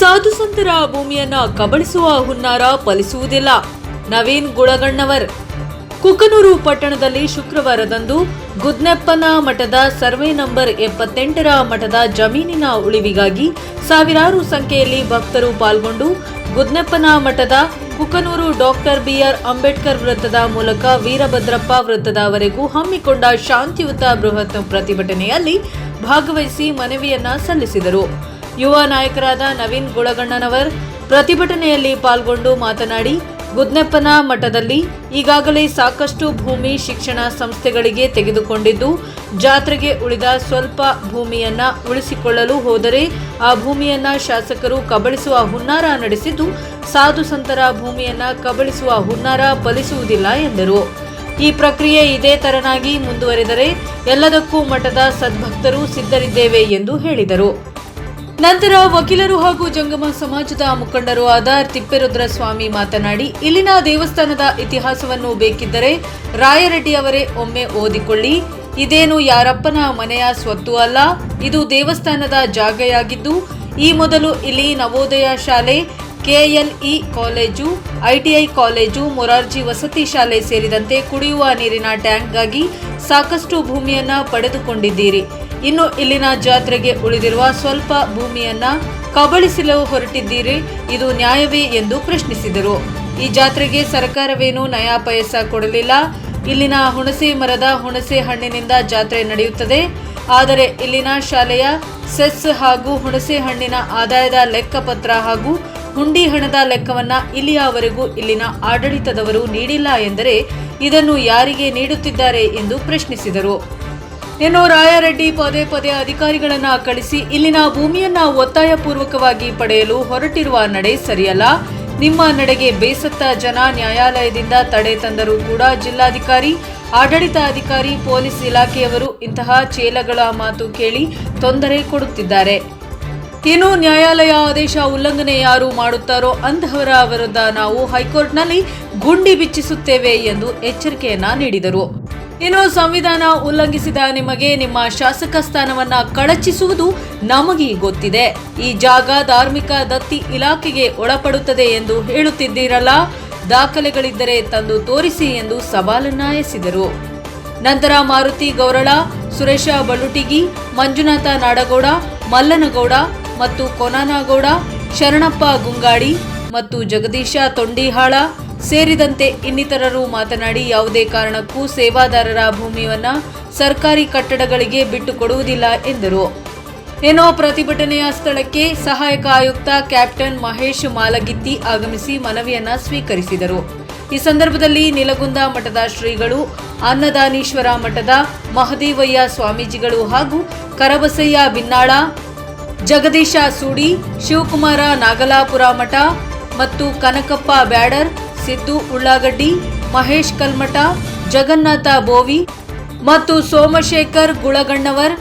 ಸಾಧು ಸಂತರ ಭೂಮಿಯನ್ನ ಕಬಳಿಸುವ ಹುನ್ನಾರ ಫಲಿಸುವುದಿಲ್ಲ. ನವೀನ್ ಗುಳಗಣ್ಣವರ್. ಕುಕನೂರು ಪಟ್ಟಣದಲ್ಲಿ ಶುಕ್ರವಾರದಂದು ಗುದ್ನೆಪ್ಪನ ಮಠದ ಸರ್ವೆ ನಂಬರ್ 78ರ ಮಠದ ಜಮೀನಿನ ಉಳಿವಿಗಾಗಿ ಸಾವಿರಾರು ಸಂಖ್ಯೆಯಲ್ಲಿ ಭಕ್ತರು ಪಾಲ್ಗೊಂಡು ಗುದ್ನೆಪ್ಪನ ಮಠದ ಕುಕನೂರು ಡಾಕ್ಟರ್ ಬಿಆರ್ ಅಂಬೇಡ್ಕರ್ ವೃತ್ತದ ಮೂಲಕ ವೀರಭದ್ರಪ್ಪ ವೃತ್ತದವರೆಗೂ ಹಮ್ಮಿಕೊಂಡ ಶಾಂತಿಯುತ ಬೃಹತ್ ಪ್ರತಿಭಟನೆಯಲ್ಲಿ ಭಾಗವಹಿಸಿ ಮನವಿಯನ್ನ ಸಲ್ಲಿಸಿದರು. ಯುವ ನಾಯಕರಾದ ನವೀನ್ ಗುಳಗಣ್ಣನವರ್ ಪ್ರತಿಭಟನೆಯಲ್ಲಿ ಪಾಲ್ಗೊಂಡು ಮಾತನಾಡಿ, ಗುದ್ನೆಪ್ಪನ ಮಠದಲ್ಲಿ ಈಗಾಗಲೇ ಸಾಕಷ್ಟು ಭೂಮಿ ಶಿಕ್ಷಣ ಸಂಸ್ಥೆಗಳಿಗೆ ತೆಗೆದುಕೊಂಡಿದ್ದು, ಜಾತ್ರೆಗೆ ಉಳಿದ ಸ್ವಲ್ಪ ಭೂಮಿಯನ್ನ ಉಳಿಸಿಕೊಳ್ಳಲು ಹೋದರೆ ಆ ಭೂಮಿಯನ್ನ ಶಾಸಕರು ಕಬಳಿಸುವ ಹುನ್ನಾರ ನಡೆಸಿದ್ದು, ಸಾಧು ಸಂತರ ಭೂಮಿಯನ್ನ ಕಬಳಿಸುವ ಹುನ್ನಾರ ಫಲಿಸುವುದಿಲ್ಲ ಎಂದರು. ಈ ಪ್ರಕ್ರಿಯೆ ಇದೇ ತರನಾಗಿ ಮುಂದುವರೆದರೆ ಎಲ್ಲದಕ್ಕೂ ಮಠದ ಸದ್ಭಕ್ತರು ಸಿದ್ಧರಿದ್ದೇವೆ ಎಂದು ಹೇಳಿದರು. ನಂತರ ವಕೀಲರು ಹಾಗೂ ಜಂಗಮ ಸಮಾಜದ ಮುಖಂಡರು ಆದ ತಿಪ್ಪೇರುದ್ರಸ್ವಾಮಿ ಮಾತನಾಡಿ, ಇಲ್ಲಿನ ದೇವಸ್ಥಾನದ ಇತಿಹಾಸವನ್ನು ಬೇಕಿದ್ದರೆ ರಾಯರೆಡ್ಡಿ ಅವರೇ ಒಮ್ಮೆ ಓದಿಕೊಳ್ಳಿ. ಇದೇನು ಯಾರಪ್ಪನ ಮನೆಯ ಸ್ವತ್ತು ಅಲ್ಲ, ಇದು ದೇವಸ್ಥಾನದ ಜಾಗೆಯಾಗಿದ್ದು, ಈ ಮೊದಲು ಇಲ್ಲಿ ನವೋದಯ ಶಾಲೆ, KLE college, ITI college, Morarji ವಸತಿ ಶಾಲೆ ಸೇರಿದಂತೆ ಕುಡಿಯುವ ನೀರಿನ ಟ್ಯಾಂಕ್ಗಾಗಿ ಸಾಕಷ್ಟು ಭೂಮಿಯನ್ನ ಪಡೆದುಕೊಂಡಿದ್ದೀರಿ. ಇನ್ನು ಇಲ್ಲಿನ ಜಾತ್ರೆಗೆ ಉಳಿದಿರುವ ಸ್ವಲ್ಪ ಭೂಮಿಯನ್ನ ಕಬಳಿಸಲು ಹೊರಟಿದ್ದೀರಿ. ಇದು ನ್ಯಾಯವೇ ಎಂದು ಪ್ರಶ್ನಿಸಿದರು. ಈ ಜಾತ್ರೆಗೆ ಸರ್ಕಾರವೇನೂ ನಯಾ ಪೈಸಾ ಕೊಡಲಿಲ್ಲ. ಇಲ್ಲಿನ ಹುಣಸೆ ಮರದ ಹುಣಸೆ ಹಣ್ಣಿನಿಂದ ಜಾತ್ರೆ ನಡೆಯುತ್ತದೆ. ಆದರೆ ಇಲ್ಲಿನ ಶಾಲೆಯ ಸೆಸ್ ಹಾಗೂ ಹುಣಸೆ ಹಣ್ಣಿನ ಆದಾಯದ ಲೆಕ್ಕಪತ್ರ ಹಾಗೂ ಹುಂಡಿ ಹಣದ ಲೆಕ್ಕವನ್ನ ಇಲ್ಲಿಯವರೆಗೂ ಇಲ್ಲಿನ ಆಡಳಿತದವರು ನೀಡಿಲ್ಲ ಎಂದರೆ ಇದನ್ನು ಯಾರಿಗೆ ನೀಡುತ್ತಿದ್ದಾರೆ ಎಂದು ಪ್ರಶ್ನಿಸಿದರು. ಇನ್ನು ರಾಯರೆಡ್ಡಿ ಪದೇ ಪದೇ ಅಧಿಕಾರಿಗಳನ್ನ ಕಳಿಸಿ ಇಲ್ಲಿನ ಭೂಮಿಯನ್ನ ಒತ್ತಾಯಪೂರ್ವಕವಾಗಿ ಪಡೆಯಲು ಹೊರಟಿರುವ ನಡೆ ಸರಿಯಲ್ಲ. ನಿಮ್ಮ ನಡೆಗೆ ಬೇಸತ್ತ ಜನ ನ್ಯಾಯಾಲಯದಿಂದ ತಡೆ ತಂದರೂ ಕೂಡ ಜಿಲ್ಲಾಧಿಕಾರಿ, ಆಡಳಿತಾಧಿಕಾರಿ, ಪೊಲೀಸ್ ಇಲಾಖೆಯವರು ಇಂತಹ ಚೇಲಗಳ ಮಾತು ಕೇಳಿ ತೊಂದರೆ ಕೊಡುತ್ತಿದ್ದಾರೆ. ಇನ್ನು ನ್ಯಾಯಾಲಯ ಆದೇಶ ಉಲ್ಲಂಘನೆ ಯಾರು ಮಾಡುತ್ತಾರೋ ಅಂತಹವರ ವಿರುದ್ಧ ನಾವು ಹೈಕೋರ್ಟ್ನಲ್ಲಿ ಗುಂಡಿ ಬಿಚ್ಚಿಸುತ್ತೇವೆ ಎಂದು ಎಚ್ಚರಿಕೆಯನ್ನ ನೀಡಿದರು. ಇನ್ನು ಸಂವಿಧಾನ ಉಲ್ಲಂಘಿಸಿದ ನಿಮಗೆ ನಿಮ್ಮ ಶಾಸಕ ಸ್ಥಾನವನ್ನ ಕಳಚಿಸುವುದು ನಮಗೆ ಗೊತ್ತಿದೆ. ಈ ಜಾಗ ಧಾರ್ಮಿಕ ದತ್ತಿ ಇಲಾಖೆಗೆ ಒಳಪಡುತ್ತದೆ ಎಂದು ಹೇಳುತ್ತಿದ್ದೀರಲ್ಲ, ದಾಖಲೆಗಳಿದ್ದರೆ ತಂದು ತೋರಿಸಿ ಎಂದು ಸವಾಲನ್ನ ಎಸೆದರು. ನಂತರ ಮಾರುತಿ ಗೌರಳ, ಸುರೇಶ ಬಳುಟಿಗಿ, ಮಂಜುನಾಥ ನಾಡಗೌಡ, ಮಲ್ಲನಗೌಡ ಮತ್ತು ಕೊನಾನಗೌಡ, ಶರಣಪ್ಪ ಗುಂಗಾಡಿ ಮತ್ತು ಜಗದೀಶ ತೊಂಡಿಹಾಳ ಸೇರಿದಂತೆ ಇನ್ನಿತರರು ಮಾತನಾಡಿ, ಯಾವುದೇ ಕಾರಣಕ್ಕೂ ಸೇವಾದಾರರ ಭೂಮಿಯನ್ನ ಸರ್ಕಾರಿ ಕಟ್ಟಡಗಳಿಗೆ ಬಿಟ್ಟುಕೊಡುವುದಿಲ್ಲ ಎಂದರು. ಏನೋ ಪ್ರತಿಭಟನೆಯ ಸ್ಥಳಕ್ಕೆ ಸಹಾಯಕ ಆಯುಕ್ತ ಕ್ಯಾಪ್ಟನ್ ಮಹೇಶ್ ಮಾಲಗಿತ್ತಿ ಆಗಮಿಸಿ ಮನವಿಯನ್ನ ಸ್ವೀಕರಿಸಿದರು. ಈ ಸಂದರ್ಭದಲ್ಲಿ ನಿಲಗುಂದ ಮಠದ ಶ್ರೀಗಳು, ಅನ್ನದಾನೀಶ್ವರ ಮಠದ ಮಹದೇವಯ್ಯ ಸ್ವಾಮೀಜಿಗಳು ಹಾಗೂ ಕರಬಸಯ್ಯ ಬಿನ್ನಾಳ, ಜಗದೀಶ ಸೂಡಿ, ಶಿವಕುಮಾರ ನಾಗಲಾಪುರ ಮಠ ಮತ್ತು ಕನಕಪ್ಪ ಬ್ಯಾಡರ್, ಸಿದ್ದು ಉಳ್ಳಾಗಡ್ಡಿ, ಮಹೇಶ್ ಕಲ್ಮಠ, ಜಗನ್ನಾಥ ಬೋವಿ ಮತ್ತು ಸೋಮಶೇಖರ್ ಗುಳಗಣ್ಣವರ್,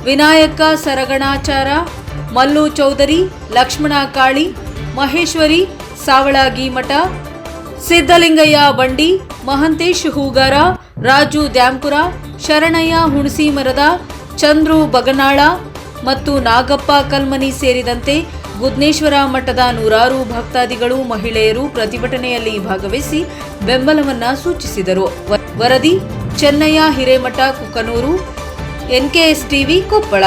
ವಿನಾಯಕ ಸರಗಣಾಚಾರ, ಮಲ್ಲು ಚೌಧರಿ, ಲಕ್ಷ್ಮಣ ಕಾಳಿ, ಮಹೇಶ್ವರಿ ಸಾವಳಗಿಮಠ, ಸಿದ್ದಲಿಂಗಯ್ಯ ಬಂಡಿ, ಮಹಂತೇಶ್ ಹೂಗಾರ, ರಾಜು ದ್ಯಾಂಪುರ, ಶರಣಯ್ಯ ಹುಣಸಿಮರದ, ಚಂದ್ರು ಬಗನಾಳ ಮತ್ತು ನಾಗಪ್ಪ ಕಲ್ಮನಿ ಸೇರಿದಂತೆ ಗುದ್ನೇಶ್ವರ ಮಠದ ನೂರಾರು ಭಕ್ತಾದಿಗಳು, ಮಹಿಳೆಯರು ಪ್ರತಿಭಟನೆಯಲ್ಲಿ ಭಾಗವಹಿಸಿ ಬೆಂಬಲವನ್ನ ಸೂಚಿಸಿದರು. ವರದಿ ಚೆನ್ನಯ್ಯ ಹಿರೇಮಠ, ಕುಕನೂರು, ಎನ್ಕೆಎಸ್ ಟಿವಿ, ಕೊಪ್ಪಳ.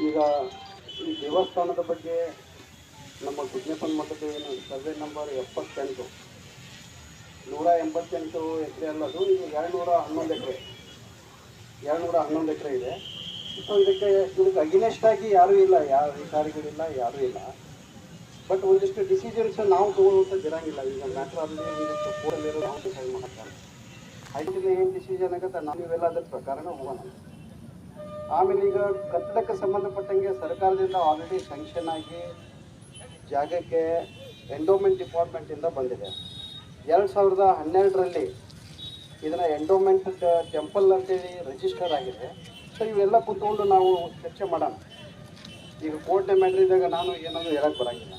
ಈಗ ಈ ದೇವಸ್ಥಾನದ ಬಗ್ಗೆ ನಮ್ಮ ಗುದ್ನೆಪ್ಪನ ಮಠದ ಏನು ಸರ್ವೆ ನಂಬರ್ 78 188 ಎಕರೆ ಅಲ್ಲದು, ಈಗ 211 ಎಕರೆ ಇದೆ. ಸೊ ಇದಕ್ಕೆ ಅಗೇನೆಸ್ಟ್ ಆಗಿ ಯಾರೂ ಇಲ್ಲ, ಯಾವ ಅಧಿಕಾರಿಗಳಿಲ್ಲ, ಯಾರೂ ಇಲ್ಲ. ಬಟ್ ಒಂದಿಷ್ಟು ಡಿಸಿಷನ್ಸ್ ನಾವು ತೊಗೊಳ್ಳುವಂಥದ್ದು ಇರೋಂಗಿಲ್ಲ. ಈಗ ಮ್ಯಾಟ್ರಲ್ಲಿ ಒಂದಿಷ್ಟು ಕೋರ್ಟಲ್ಲಿರೋ ನಾವು ಡಿಸೈಡ್ ಮಾಡ್ತಾರೆ. ಹೈಕೋರ್ಟಿನ ಏನು ಡಿಸಿಷನ್ ಆಗುತ್ತೆ ನಾವೆಲ್ಲ ಅದ್ರ ಪ್ರಕಾರನೇ ಹೋಗೋಣ. ಆಮೇಲೆ ಈಗ ಕಟ್ಟಡಕ್ಕೆ ಸಂಬಂಧಪಟ್ಟಂಗೆ ಸರ್ಕಾರದಿಂದ ಆಲ್ರೆಡಿ ಸ್ಯಾಂಕ್ಷನ್ ಆಗಿ ಜಾಗಕ್ಕೆ ಎಂಡೋಮೆಂಟ್ ಡಿಪಾರ್ಟ್ಮೆಂಟಿಂದ ಬಂದಿದೆ. 2012ರಲ್ಲಿ ಇದನ್ನು ಎಂಡೋಮೆಂಟ್ ಟೆಂಪಲ್ ಅಂತೇಳಿ ರಿಜಿಸ್ಟರ್ ಆಗಿದೆ. ಸೊ ಇವೆಲ್ಲ ಕೂತ್ಕೊಂಡು ನಾವು ಚರ್ಚೆ ಮಾಡೋಣ. ಈಗ ಕೋರ್ಟ್ನ ಮ್ಯಾಟ್ರಿದಾಗ ನಾನು ಏನಾದರೂ ಹೇಳಕ್ಕೆ ಬರೋಂಗಿಲ್ಲ.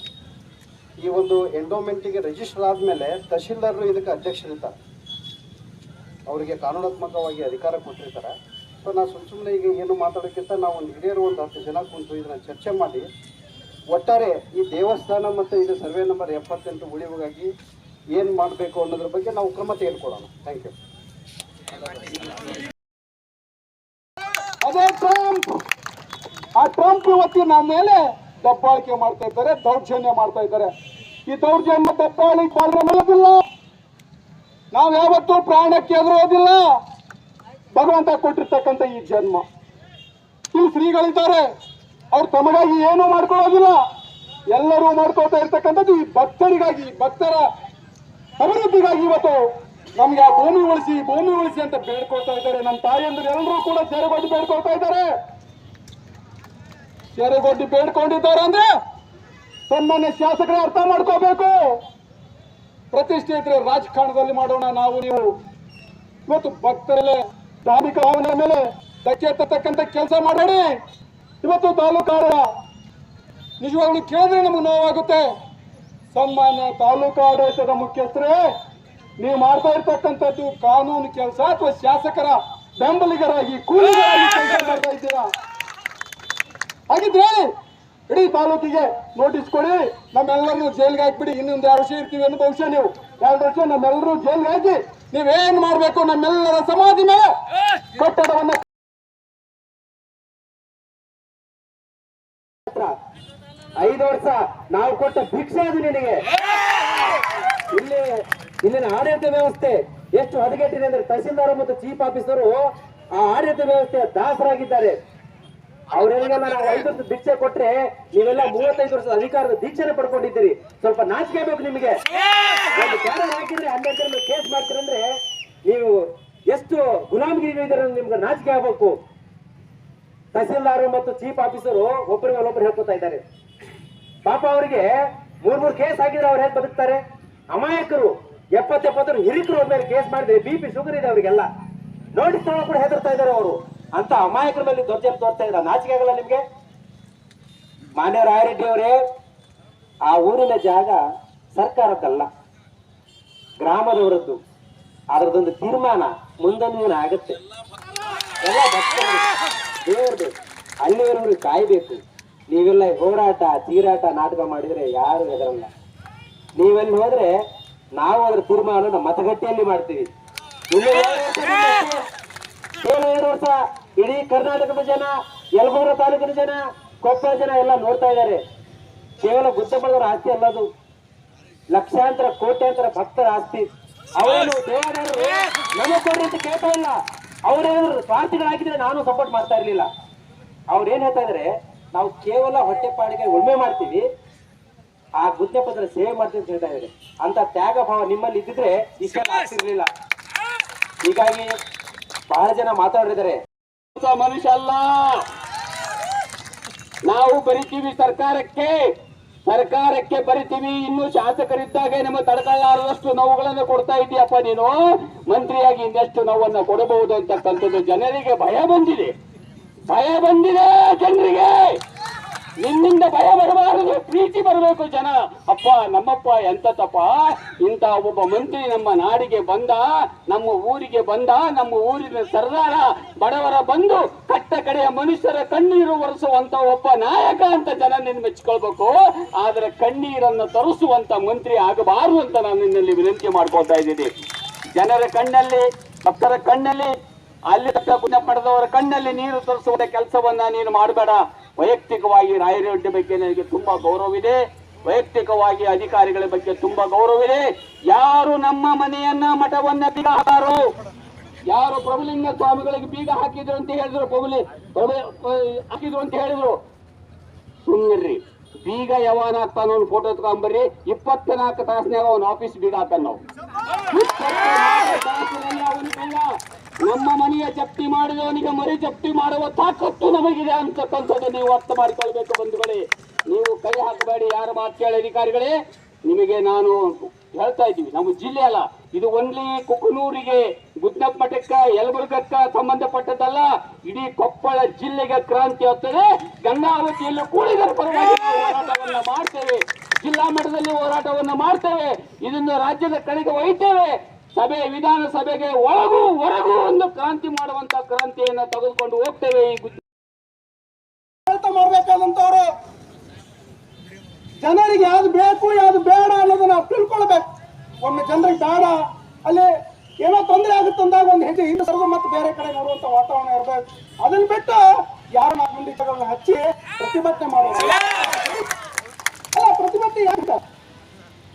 ಈ ಒಂದು ಎಂಡೋಮೆಂಟಿಗೆ ರಿಜಿಸ್ಟರ್ ಆದಮೇಲೆ ತಹಶೀಲ್ದಾರರು ಇದಕ್ಕೆ ಅಧ್ಯಕ್ಷರಿರ್ತಾರೆ. ಅವರಿಗೆ ಕಾನೂನಾತ್ಮಕವಾಗಿ ಅಧಿಕಾರ ಕೊಟ್ಟಿರ್ತಾರೆ. ಸೊ ನಾವು ಸುಮ್ಮನೆ ಈಗ ಏನು ಮಾತಾಡೋಕ್ಕಿಂತ ನಾವು ಒಂದು ಹಿರಿಯರು ಒಂದು 10 ಜನ ಕುಂತು ಇದನ್ನು ಚರ್ಚೆ ಮಾಡಿ ಒಟ್ಟಾರೆ ಈ ದೇವಸ್ಥಾನ ಮತ್ತು ಇದು ಸರ್ವೆ ನಂಬರ್ 78 ಉಳಿವಿಗಾಗಿ ಏನು ಮಾಡಬೇಕು ಅನ್ನೋದ್ರ ಬಗ್ಗೆ ನಾವು ಕ್ರಮ ತೆಗೆದುಕೊಳ್ಳೋಣ. Thank you. ಅದೇ ಟ್ರಂಪ್ ಇವತ್ತು ನಮ್ಮ ಮೇಲೆ ದಬ್ಬಾಳಿಕೆ ಮಾಡ್ತಾ ಇದ್ದಾರೆ, ದೌರ್ಜನ್ಯ ಮಾಡ್ತಾ ಇದ್ದಾರೆ. ಈ ದೌರ್ಜನ್ಯ ದಬ್ಬಾಳಿಕೆ ಮಾಡೋದಿಲ್ಲ, ನಾವು ಯಾವತ್ತೂ ಪ್ರಾಣಕ್ಕೆ ಎದುರೋದಿಲ್ಲ. ಭಗವಂತ ಕೊಟ್ಟಿರ್ತಕ್ಕಂಥ ಈ ಜನ್ಮ, ಇಲ್ಲಿ ಶ್ರೀಗಳಿದ್ದಾರೆ, ಅವ್ರು ತಮಗಾಗಿ ಏನೂ ಮಾಡ್ಕೊಳ್ಳೋದಿಲ್ಲ. ಎಲ್ಲರೂ ಮಾಡ್ಕೊಳ್ತಾ ಇರ್ತಕ್ಕಂಥದ್ದು ಈ ಭಕ್ತರಿಗಾಗಿ, ಭಕ್ತರ ಅಭಿವೃದ್ಧಿಗಾಗಿ. ಇವತ್ತು ನಮ್ಗೆ ಆ ಭೂಮಿ ಉಳಿಸಿ ಅಂತ ಬೇಡ್ಕೊಳ್ತಾ ಇದ್ದಾರೆ. ನಮ್ಮ ತಾಯಿಯಂದ್ರು ಎಲ್ಲರೂ ಕೂಡ ಸೇರೆಗೊಡ್ಡಿ ಬೇಡ್ಕೊಳ್ತಾ ಇದ್ದಾರೆ. ಸೇರೆಗೊಡ್ಡಿ ಬೇಡ್ಕೊಂಡಿದ್ದಾರೆ ಅಂದ್ರೆ ಸನ್ಮಾನ್ಯ ಶಾಸಕರೇ ಅರ್ಥ ಮಾಡ್ಕೋಬೇಕು. ಪ್ರತಿಷ್ಠೆ ಇದ್ರೆ ರಾಜಕಾರಣದಲ್ಲಿ ಮಾಡೋಣ ನಾವು ನೀವು. ಇವತ್ತು ಭಕ್ತರಲ್ಲೇ ಧಾರ್ಮಿಕ ಭಾವನೆ ಮೇಲೆ ಧಕ್ಕೆ ಎತ್ತತಕ್ಕಂಥ ಕೆಲಸ ಮಾಡಿ ಇವತ್ತು ತಾಲೂಕಾಡ ನಿಜವಾಗ್ಲೂ ಕೇಳಿದ್ರೆ ನಮ್ಗೆ ನೋವಾಗುತ್ತೆ. ಸನ್ಮಾನ್ಯ ತಾಲೂಕು ಆಡಳಿತದ ಮುಖ್ಯಸ್ಥರೇ, ನೀವು ಮಾಡ್ತಾ ಇರ್ತಕ್ಕಂಥದ್ದು ಕಾನೂನು ಕೆಲಸ ಅಥವಾ ಶಾಸಕರ ಬೆಂಬಲಿಗರಾಗಿ ಕೂಲಿಗರಾಗಿ ಕೆಲಸ ಮಾಡ್ತಾ ಇದ್ದೀರಾ? ಹಾಗಿದ್ರೆ ಇಡೀ ತಾಲೂಕಿಗೆ ನೋಟಿಸ್ ಕೊಡಿ, ನಮ್ಮೆಲ್ಲರನ್ನು ಜೈಲ್ಗೆ ಹಾಕ್ಬಿಡಿ. ಇನ್ನೊಂದು 2 ವರ್ಷ ಇರ್ತೀವಿ ಅನ್ನೋ ಬಹುಶಃ ನೀವು 2 ವರ್ಷ ನಮ್ಮೆಲ್ಲರೂ ಜೈಲ್ಗೆ ಹಾಕಿ ನೀವೇನ್ ಮಾಡ್ಬೇಕು, ನಮ್ಮೆಲ್ಲರ ಸಮಾಧಿ ಮೇಲೆ ಕಟ್ಟಡವನ್ನ 5 ವರ್ಷ ನಾವು ಕೊಟ್ಟ ಭಿಕ್ಷೆ ಅದು ನಿನಗೆ. ಇಲ್ಲಿನ ಆಡಳಿತ ವ್ಯವಸ್ಥೆ ಎಷ್ಟು ಹದಗೆಟ್ಟಿದೆ ಅಂದ್ರೆ ತಹಸೀಲ್ದಾರ್ ಮತ್ತು ಚೀಫ್ ಆಫೀಸರು ಆ ಆಡಳಿತ ವ್ಯವಸ್ಥೆಯ ದಾಸರಾಗಿದ್ದಾರೆ. ಅವರೆಲ್ಲ ನಾವು 5 ವರ್ಷ ಭಿಕ್ಷೆ ಕೊಟ್ರೆ ನೀವೆಲ್ಲ 35 ವರ್ಷದ ಅಧಿಕಾರದ ದೀಕ್ಷೆನೆ ಪಡ್ಕೊಂಡಿದ್ದೀರಿ. ಸ್ವಲ್ಪ ನಾಚಿಕೆ ಬೇಕು ನಿಮಗೆ. ಒಂದು ಬ್ಯಾನರ್ ಹಾಕಿದ್ರೆ 12 ಜನ ಕೇಸ್ ಮಾಡ್ತೀರಂದ್ರೆ ನೀವು ಎಷ್ಟು ಗುಲಾಮಗಿರಿ ಇದ್ದಾರೆ ನಿಮ್ಗೆ ನಾಚಿಕೆ ಆಗ್ಬೇಕು. ತಹಸೀಲ್ದಾರ್ ಮತ್ತು ಚೀಫ್ ಆಫೀಸರು ಒಬ್ಬರು ಹೇಳ್ಕೊತಾ ಇದ್ದಾರೆ. ಪಾಪ ಅವರಿಗೆ 3 ಕೇಸ್ ಹಾಕಿದ್ರೆ ಅವ್ರು ಹೇಗೆ ಬದುಕ್ತಾರೆ? ಅಮಾಯಕರು 70 ಹಿರಿಕರು ಅವ್ರ ಮೇಲೆ ಕೇಸ್ ಮಾಡಿದ್ರೆ BP ಶುಗರ್ ಇದೆ ಅವರಿಗೆಲ್ಲ. ನೋಟಿಸ್ ತಗೊಳ್ಳೋ ಕೂಡ ಹೆದರ್ತಾ ಇದ್ದಾರೆ ಅವರು. ಅಂತ ಅಮಾಯಕರ ಮೇಲೆ ದೌರ್ಜನ್ಯ ತೋರ್ತಾ ಇದ್ದಾರೆ. ನಾಚಿಕೆ ಆಗಲ್ಲ ನಿಮ್ಗೆ? ಮಾನ್ಯ ರಾಯರೆಡ್ಡಿ ಅವರೇ, ಆ ಊರಿನ ಜಾಗ ಸರ್ಕಾರಕ್ಕಲ್ಲ, ಗ್ರಾಮದವರದ್ದು. ಅದರದೊಂದು ತೀರ್ಮಾನ ಮುಂದೊಂದು ದಿನ ಆಗುತ್ತೆ. ಎಲ್ಲ ದೇವ್ರದ್ದು, ಅಲ್ಲಿವರೆಗೂ ಕಾಯ್ಬೇಕು. ನೀವೆಲ್ಲ ಹೋರಾಟ ಚೀರಾಟ ನಾಟಕ ಮಾಡಿದ್ರೆ ಯಾರು ಹೆದರಲ್ಲ. ನೀವೆಲ್ಲಿ ಹೋದ್ರೆ ನಾವು ಅದರ ತೀರ್ಮಾನ ಮತಗಟ್ಟೆಯಲ್ಲಿ ಮಾಡ್ತೀವಿ. 2 ವರ್ಷ ಇಡೀ ಕರ್ನಾಟಕದ ಜನ, ಯಲಬುರ್ಗಾ ತಾಲೂಕಿನ ಜನ, ಕೊಪ್ಪಳ ಜನ ಎಲ್ಲ ನೋಡ್ತಾ ಇದ್ದಾರೆ. ಕೇವಲ ಗುದ್ದಪಡದವರ ಆಸ್ತಿ ಅಲ್ಲದು, ಲಕ್ಷಾಂತರ ಕೋಟ್ಯಾಂತರ ಭಕ್ತರ ಆಸ್ತಿ. ಅವನು ದೇವಾಲಯರು ನಮಗೆ ಕೊಡ್ರಿ ಅಂತ ಕೇಳ್ತಾ ಇಲ್ಲ. ಅವ್ರೇನಾದ್ರು ಸ್ವಾರ್ಥಿಗಳಾಗಿದ್ರೆ ನಾನು ಸಪೋರ್ಟ್ ಮಾಡ್ತಾ ಇರ್ಲಿಲ್ಲ. ಅವ್ರೇನ್ ಹೇಳ್ತಾ ಇದಾರೆ, ನಾವು ಕೇವಲ ಹೊಟ್ಟೆಪಾಡಿಗೆ ಉಳ್ಮೆ ಮಾಡ್ತೀವಿ, ಆ ಗುದ್ದಪದರ ಸೇವೆ ಮಾಡ್ತೀವಿ ಅಂತ ಹೇಳ್ತಾ ಇದ್ದಾರೆ. ಅಂತ ತ್ಯಾಗ ಭಾವ ನಿಮ್ಮಲ್ಲಿ ಇದ್ದಿದ್ರೆ ಇಷ್ಟೆಲ್ಲ ಆಗ್ತಿರ್ಲಿಲ್ಲ. ಹೀಗಾಗಿ ಬಹಳ ಜನ ಮಾತಾಡಿದ್ದಾರೆ. ಮನುಷ್ಯ ಅಲ್ಲ, ನಾವು ಬರಿತೀವಿ ಸರ್ಕಾರಕ್ಕೆ ಬರಿತೀವಿ. ಇನ್ನು ಶಾಸಕರಿದ್ದಾಗ ನಮ್ಮ ತಡಕೊಳ್ಳಾರದಷ್ಟು ನೋವುಗಳನ್ನು ಕೊಡ್ತಾ ಇದೆಯಪ್ಪ ನೀನು. ಮಂತ್ರಿಯಾಗಿ ಇನ್ನೆಷ್ಟು ನೋವನ್ನು ಕೊಡಬಹುದು ಅಂತಕ್ಕಂಥದ್ದು ಜನರಿಗೆ ಭಯ ಬಂದಿದೆ ಜನರಿಗೆ. ನಿನ್ನಿಂದ ಭಯ ಬರಬಾರದು, ಪ್ರೀತಿ ಬರಬೇಕು ಜನ. ಅಪ್ಪ ನಮ್ಮಪ್ಪ ಎಂತಪ್ಪ, ಇಂಥ ಒಬ್ಬ ಮಂತ್ರಿ ನಮ್ಮ ನಾಡಿಗೆ ಬಂದ, ನಮ್ಮ ಊರಿಗೆ ಬಂದ, ನಮ್ಮ ಊರಿನ ಸರ್ದಾರ, ಬಡವರ ಬಂದು ಕಟ್ಟ ಕಡೆಯ ಮನುಷ್ಯರ ಕಣ್ಣೀರು ಒರೆಸುವಂತ ಒಬ್ಬ ನಾಯಕ ಅಂತ ಜನ ನಿನ್ನ ಮೆಚ್ಕೊಳ್ಬೇಕು. ಆದ್ರೆ ಕಣ್ಣೀರನ್ನು ತರಿಸುವಂತ ಮಂತ್ರಿ ಆಗಬಾರದು ಅಂತ ನಾನು ನಿನ್ನಲ್ಲಿ ವಿನಂತಿ ಮಾಡ್ಕೊಳ್ತಾ ಇದ್ದೀನಿ. ಜನರ ಕಣ್ಣಲ್ಲಿ, ಭಕ್ತರ ಕಣ್ಣಲ್ಲಿ, ಅಲ್ಲಿ ಪುಣ್ಯ ಪಡೆದವರ ಕಣ್ಣಲ್ಲಿ ನೀರು ತರಿಸುವ ಕೆಲಸವನ್ನ ನೀನು ಮಾಡಬೇಡ. ವೈಯಕ್ತಿಕವಾಗಿ ರಾಯರೆಡ್ಡಿ ಬಗ್ಗೆ ನನಗೆ ತುಂಬಾ ಗೌರವವಿದೆ, ವೈಯಕ್ತಿಕವಾಗಿ ಅಧಿಕಾರಿಗಳ ಬಗ್ಗೆ ತುಂಬಾ ಗೌರವವಿದೆ. ಯಾರು ನಮ್ಮ ಮನೆಯನ್ನ ಮಠವನ್ನ ಬೀಗ ಹಾಕಾರು, ಯಾರು ಪ್ರಭುಲಿಂಗ ಸ್ವಾಮಿಗಳಿಗೆ ಬೀಗ ಹಾಕಿದ್ರು ಅಂತ ಹೇಳಿದ್ರು, ಹಾಕಿದ್ರು ಅಂತ ಹೇಳಿದ್ರು, ಸುಮ್ಮನಿರ್ರಿ. ಬೀಗ ಯಾವನ ಆಗ್ತಾನ ಅವ್ನು ಫೋಟೋ ತಗೊಂಬರ್ರಿ. 24 ತಾಸಿನಾಗ ಅವನ ಆಫೀಸ್ ಬೀಗ ಹಾಕನ್ ನಾವು. 24 ತಾಸಿನಲ್ಲಿ ಅವನು ಬೀಗ. ನಮ್ಮ ಮನೆಯ ಜಪ್ತಿ ಮಾಡಿದವನಿಗೆ ಮರಿ ಜಪ್ತಿ ಮಾಡುವ ತಾಕತ್ತು ನಮಗಿದೆ ಅಂತಕ್ಕಂಥದ್ದು ನೀವು ಅರ್ಥ ಮಾಡಿಕೊಳ್ಬೇಕು ಬಂಧುಗಳೇ. ನೀವು ಕೈ ಹಾಕಬೇಡಿ, ಯಾರ ಮಾತು ಕೇಳಿ ಅಧಿಕಾರಿಗಳೇ. ನಿಮಗೆ ನಾನು ಹೇಳ್ತಾ ಇದ್ದೀವಿ, ನಮ್ಮ ಜಿಲ್ಲೆ ಅಲ್ಲ ಇದು, ಒನ್ಲಿ ಕುಕನೂರಿಗೆ, ಗುದ್ನಪ್ಪ ಮಠಕ್ಕ, ಯಲಬುರ್ಗಕ್ಕ ಸಂಬಂಧಪಟ್ಟದ್ದಲ್ಲ. ಇಡೀ ಕೊಪ್ಪಳ ಜಿಲ್ಲೆಗೆ ಕ್ರಾಂತಿ ಆಗ್ತದೆ. ಗಂಗಾವತಿಯಲ್ಲೂ ಕೂಡಿದರ ಪರವಾಗಿ ಹೋರಾಟವನ್ನ ಮಾಡ್ತೇವೆ, ಜಿಲ್ಲಾ ಮಟ್ಟದಲ್ಲಿ ಹೋರಾಟವನ್ನ ಮಾಡ್ತೇವೆ, ಇದನ್ನು ರಾಜ್ಯದ ಕಡೆಗೆ ಒಯ್ತೇವೆ. ವಿಧಾನಸಭೆಗೆ ಒಳಗೂ ಹೊರಗೂ ಒಂದು ಕ್ರಾಂತಿ ಮಾಡುವಂತ ಕ್ರಾಂತಿಯನ್ನ ತೆಗೆದುಕೊಂಡು ಹೋಗ್ತೇವೆ. ಈ ಮಾಡ್ಬೇಕಾದಂತವ್ರು ಜನರಿಗೆ ಯಾವ್ದು ಬೇಕು ಯಾವ್ದು ಬೇಡ ಅನ್ನೋದನ್ನ ನಾವು ತಿಳ್ಕೊಳ್ಬೇಕು. ಒಮ್ಮೆ ಜನರಿಗೆ ಬೇಡ ಅಲ್ಲಿ ಏನೋ ತೊಂದರೆ ಆಗುತ್ತೆ ಅಂದಾಗ ಒಂದು ಹೆಜ್ಜೆ ಹಿಂದೆ ಸರಿದು ಮತ್ತೆ ಬೇರೆ ಕಡೆ ನೋಡುವಂತ ವಾತಾವರಣ ಇರಬೇಕು. ಅದನ್ನ ಬಿಟ್ಟು ಯಾರು ನಾಲ್ಕು ಮಂದಿಗಳನ್ನ ಹಚ್ಚಿ ಪ್ರತಿಭಟನೆ ಮಾಡೋದು ಅಲ್ಲ. ಪ್ರತಿಭಟನೆ ಯಾಕೆ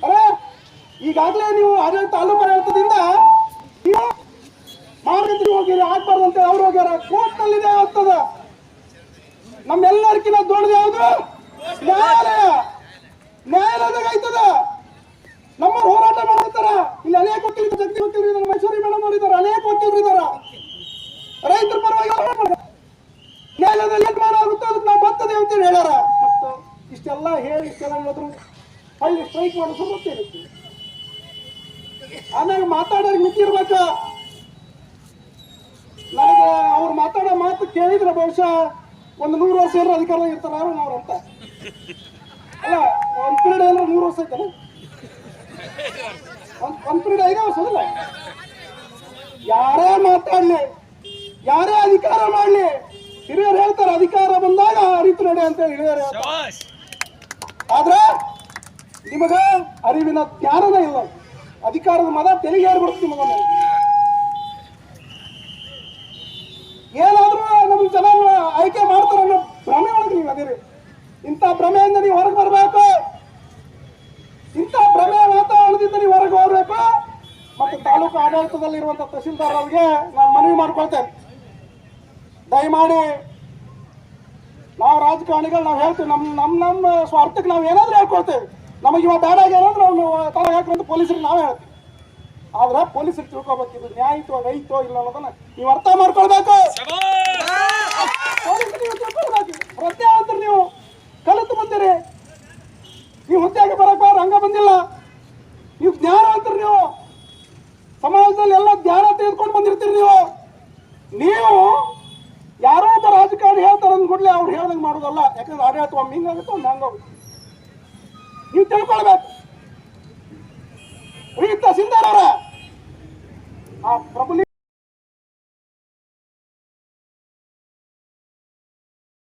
ಅರೆ ಈಗಾಗಲೇ ನೀವು ಆಡಳಿತ ತಾಲೂಕು ಆಡಳಿತದಿಂದ ನೀವು ಮಾರ್ಗದಲ್ಲಿ ಹೋಗಿರಿ ಆಗ್ಬಾರ್ದು ಅಂತ ಅವ್ರು ಹೋಗ್ಯಾರ. ಕೋರ್ಟ್ ನಲ್ಲಿದೆ ಆಗ್ತದ. ನಮ್ಮೆಲ್ಲರಿಗಿಂತ ದೊಡ್ಡದು ಯಾವುದು? ನ್ಯಾಯಾಲಯ. ನ್ಯಾಯಾಲಯದಾಗ ಆಯ್ತದ. ನಮ್ಮ ಹೋರಾಟ ಮಾಡಿರ್ತಾರ. ಇಲ್ಲಿ ಅನೇಕ ವಕೀಲರು, ಜಗತಿ ವಕೀಲರು ಇದ್ದಾರೆ, ಮೈಸೂರಿ ಮೇಡಮ್ ಅವರು ಇದ್ದಾರೆ, ಅನೇಕ ವಕೀಲರು ಇದ್ದಾರೆ. ರೈತರ ಪರವಾಗಿ ನ್ಯಾಯಾಲಯದಲ್ಲಿ ಏನ್ ಆಗುತ್ತೋ ಅದಕ್ಕೆ ನಾವು ಬರ್ತದೆ ಅಂತೇಳಿ ಹೇಳ್ಯಾರ. ಮತ್ತು ಇಷ್ಟೆಲ್ಲ ಹೇಳಿ ಇಷ್ಟೆಲ್ಲ ಹೇಳಿದ್ರು ಅಲ್ಲಿ ಸ್ಟ್ರೈಕ್ ಮಾಡೋದು ಗೊತ್ತಿರುತ್ತೆ. ಆಮೇಲೆ ಮಾತಾಡೋರಿಗೆ ಮಿತಿ ಇರ್ಬೇಕ. ನನಗೆ ಅವ್ರು ಮಾತಾಡೋ ಮಾತು ಕೇಳಿದ್ರೆ ಬಹುಶಃ ಒಂದು 100 ವರ್ಷ ಎಲ್ಲರೂ ಅಧಿಕಾರದಾಗ ಇರ್ತಾರ ಅವ್ರು ಅಂತ. ಅಲ್ಲ ಒಂದ್ ಪೀರಿಯಡ್ ಎಲ್ಲರೂ 100 ವರ್ಷ ಐತಲ್ಲ, ಒಂದ್ ಪೀರಿಯಡ್ 5 ವರ್ಷ ಅಲ್ಲ. ಯಾರೇ ಮಾತಾಡ್ಲಿ, ಯಾರೇ ಅಧಿಕಾರ ಮಾಡ್ಲಿ, ಹಿರಿಯರು ಹೇಳ್ತಾರೆ ಅಧಿಕಾರ ಬಂದಾಗ ಅರಿತು ನಡೆ ಅಂತ ಹಿರಿಯರು ಹೇಳ್ತಾರೆ. ಆದ್ರೆ ನಿಮಗ ಅರಿವಿನ ಜ್ಞಾನದ ಇಲ್ಲ. ಅಧಿಕಾರದ ಮದ ತೆರಿಗೆ ಏರ್ಬಿಡುತ್ತೆ ನಿಮಗೊಂದು. ಏನಾದ್ರೂ ನಮ್ ಜನ ಆಯ್ಕೆ ಮಾಡ್ತಾರ ಅನ್ನೋ ಭ್ರಮೆ ಒಳಗೆ ನೀವು ಅದಿರಿ. ಇಂಥ ಭ್ರಮೆಯಿಂದ ನೀವು ಹೊರಗೆ ಬರಬೇಕು. ಇಂಥ ಭ್ರಮೆ ವಾತಾವರಣದಿಂದ ನೀವು ಹೊರಗೆ ಹೋಗ್ಬೇಕು. ಮತ್ತು ತಾಲೂಕು ಆಡಳಿತದಲ್ಲಿರುವಂಥ ತಹಸೀಲ್ದಾರ್ ಅವರಿಗೆ ನಾನು ಮನವಿ ಮಾಡ್ಕೊಳ್ತೇನೆ, ದಯಮಾಡಿ ನಾವು ರಾಜಕಾರಣಿಗಳು ನಾವು ಹೇಳ್ತೀವಿ, ನಮ್ಮ ಸ್ವಾರ್ಥಕ್ಕೆ ನಾವು ಏನಾದ್ರೂ ಹೇಳ್ಕೊಳ್ತೇವೆ. ನಮಗೆ ಇವಾಗ ಬೇಡ ಏನಾದ್ರೂ ನಾವು ತಲೆ ಹಾಕುವಂತ ಪೊಲೀಸರಿಗೆ ನಾವೇ ಹೇಳ್ತೀವಿ. ಆದ್ರೆ ಪೊಲೀಸರು ತಿಳ್ಕೊಬೇಕು ಇದು ನ್ಯಾಯತ್ವ ರೈತೋ ಇಲ್ಲ ಅನ್ನೋದನ್ನ ನೀವು ಅರ್ಥ ಮಾಡ್ಕೊಳ್ಬೇಕು. ನೀವು ತಿಳ್ಕೊಳ್ಬೇಕು. ಪ್ರಜ್ಞೆ ಅಂತ ನೀವು ಕಲಿತು ಬಂದಿರಿ. ನೀವು ಹುದ್ದೆಗೆ ಬರಕ್ಕೆ ರಂಗ ಬಂದಿಲ್ಲ. ನೀವು ಜ್ಞಾನ ಅಂತೀರಿ. ನೀವು ಸಮಾಜದಲ್ಲಿ ಎಲ್ಲ ಜ್ಞಾನ ತೆಗೆದುಕೊಂಡು ಬಂದಿರ್ತೀರಿ. ನೀವು ಯಾರೋ ಒಬ್ಬ ರಾಜಕಾರಣಿ ಹೇಳ್ತಾರೆ ಅಂದ್ಕೊಡ್ಲಿ ಅವ್ರು ಹೇಳ್ದಂಗೆ ಮಾಡೋದಲ್ಲ. ಯಾಕಂದ್ರೆ ಆಡಳಿತ ಒಮ್ಮೆ ಹಿಂಗಾಗುತ್ತೆ, ಒಮ್ಮೆ ಹಂಗೋಗುತ್ತೆ. ನೀವು ತಿಳ್ಕೊಳ್ಬೇಕು.